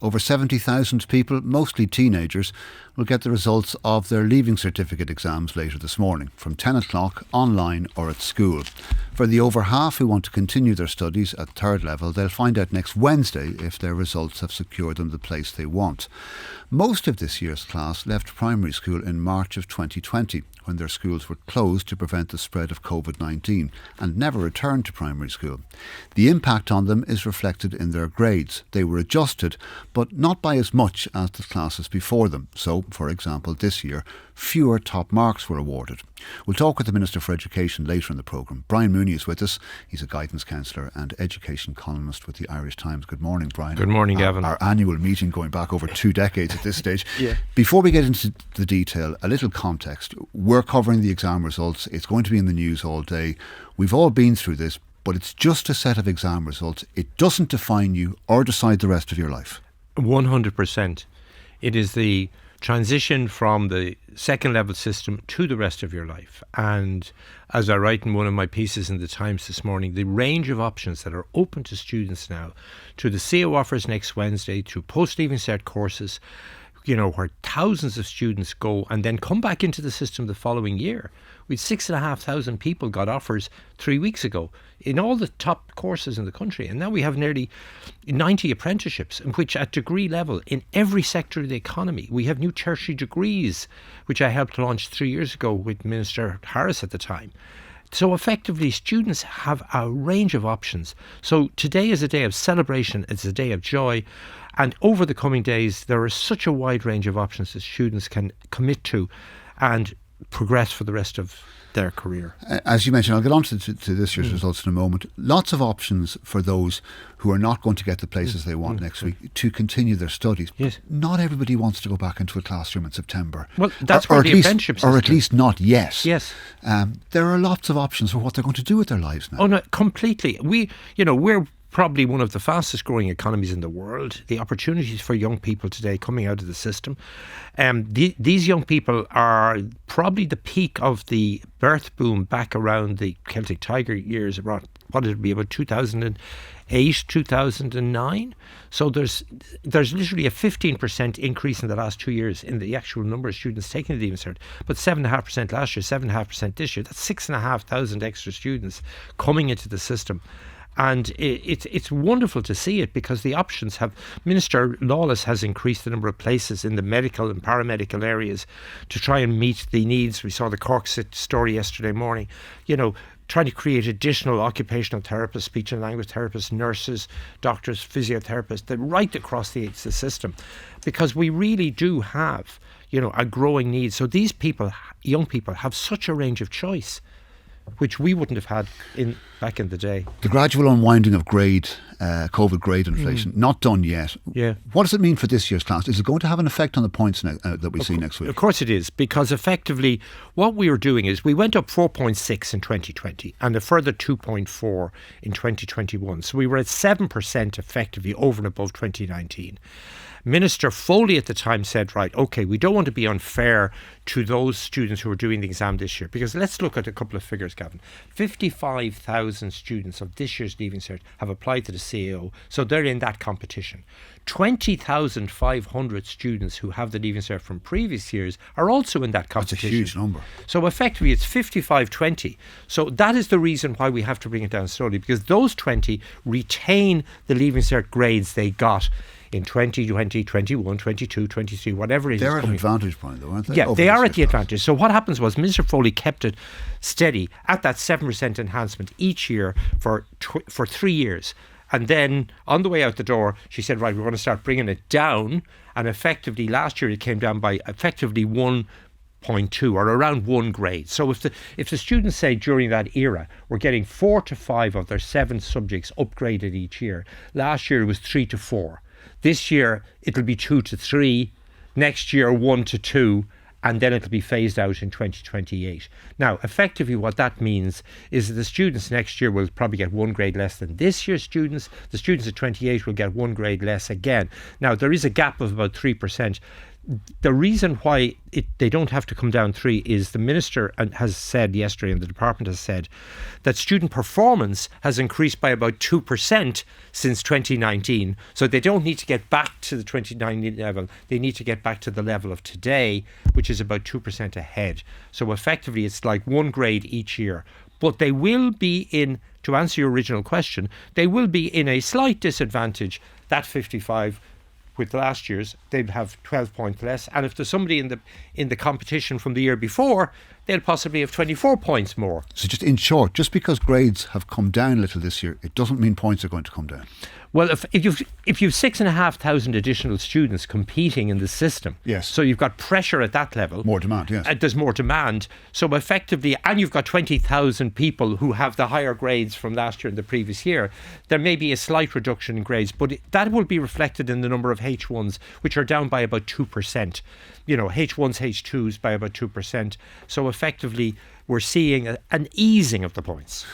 Over 70,000 people, mostly teenagers, will get the results of their Leaving Certificate exams later this morning, from 10 o'clock, online or at school. For the over half who want to continue their studies at third level, they'll find out next Wednesday if their results have secured them the place they want. Most of this year's class left primary school in March of 2020, when their schools were closed to prevent the spread of COVID-19, and never returned to primary school. The impact on them is reflected in their grades. They were adjusted, but not by as much as the classes before them. So, for example, this year, fewer top marks were awarded. We'll talk with the Minister for Education later in the programme. Brian Mooney is with us. He's a guidance counsellor and education columnist with the Irish Times. Good morning, Brian. Good morning, Gavin. Our annual meeting going back over 2 decades at this stage. Yeah. Before we get into the detail, a little context. We're covering the exam results. It's going to be in the news all day. We've all been through this, but it's just a set of exam results. It doesn't define you or decide the rest of your life. 100%. It is the transition from the second level system to the rest of your life. And as I write in one of my pieces in the Times this morning, the range of options that are open to students now, to the CO offers next Wednesday, to post-Leaving Cert courses, where thousands of students go and then come back into the system the following year. With 6,500 people got offers 3 weeks ago in all the top courses in the country. And now we have nearly 90 apprenticeships, in which at degree level, in every sector of the economy, we have new tertiary degrees, which I helped launch 3 years ago with Minister Harris at the time. So effectively, students have a range of options. So today is a day of celebration. It's a day of joy. And over the coming days, there is such a wide range of options that students can commit to and progress for the rest of their career. As you mentioned, I'll get on to this year's results in a moment. Lots of options for those who are not going to get the places they want next week to continue their studies. Yes. Not everybody wants to go back into a classroom in September. Well, that's where the apprenticeship system... Or at least not yet. Yes. There are lots of options for what they're going to do with their lives now. Oh, no, completely. We're probably one of the fastest growing economies in the world. The opportunities for young people today coming out of the system. These young people are probably the peak of the birth boom back around the Celtic Tiger years, around, what did it be, about 2008, 2009. So there's literally a 15% increase in the last 2 years in the actual number of students taking the Leaving Cert. But 7.5% last year, 7.5% this year. That's 6,500 extra students coming into the system. And it's wonderful to see it, because the options have... Minister Lawless has increased the number of places in the medical and paramedical areas to try and meet the needs. We saw the Cork story yesterday morning, trying to create additional occupational therapists, speech and language therapists, nurses, doctors, physiotherapists, right across the system, because we really do have, a growing need. So these people, young people, have such a range of choice, which we wouldn't have had back in the day. The gradual unwinding of COVID grade inflation, not done yet. Yeah. What does it mean for this year's class? Is it going to have an effect on the points that we see next week? Of course it is, because effectively what we were doing is we went up 4.6 in 2020 and a further 2.4 in 2021. So we were at 7% effectively over and above 2019. Minister Foley at the time said, right, OK, we don't want to be unfair to those students who are doing the exam this year, because let's look at a couple of figures, Gavin. 55,000 students of this year's Leaving Cert have applied to the CAO, so they're in that competition. 20,500 students who have the Leaving Cert from previous years are also in that competition. That's a huge number. So effectively it's 55-20. So that is the reason why we have to bring it down slowly, because those 20 retain the Leaving Cert grades they got in 2020, 21, 22, 23, whatever it is. They're at an advantage point though, aren't they? Yeah, they are at the advantage. So what happens was Minister Foley kept it steady at that 7% enhancement each year for 3 years. And then on the way out the door, she said, right, we're going to start bringing it down. And effectively last year it came down by effectively 1.2 or around 1 grade. So if the students say during that era were getting 4 to 5 of their 7 subjects upgraded each year, last year it was 3 to 4. This year it'll be 2 to 3, next year 1 to 2, and then it'll be phased out in 2028. Now, effectively what that means is that the students next year will probably get 1 grade less than this year's students. The students at 28 will get 1 grade less again. Now, there is a gap of about 3%. the reason why they don't have to come down 3 is the minister has said yesterday, and the department has said, that student performance has increased by about 2% since 2019. So they don't need to get back to the 2019 level. They need to get back to the level of today, which is about 2% ahead. So effectively, it's like 1 grade each year. But they will be in, to answer your original question, they will be in a slight disadvantage. That 55 with last year's, they'd have 12 points less. And if there's somebody in the competition from the year before, they'll possibly have 24 points more. So just in short, just because grades have come down a little this year, it doesn't mean points are going to come down. Well, if you've 6,500 additional students competing in the system, yes, so you've got pressure at that level. More demand, yes. There's more demand. So effectively, and you've got 20,000 people who have the higher grades from last year and the previous year, there may be a slight reduction in grades, but that will be reflected in the number of H1s, which are down by about 2%. You know, H1s, H2s by about 2%. So effectively, we're seeing an easing of the points.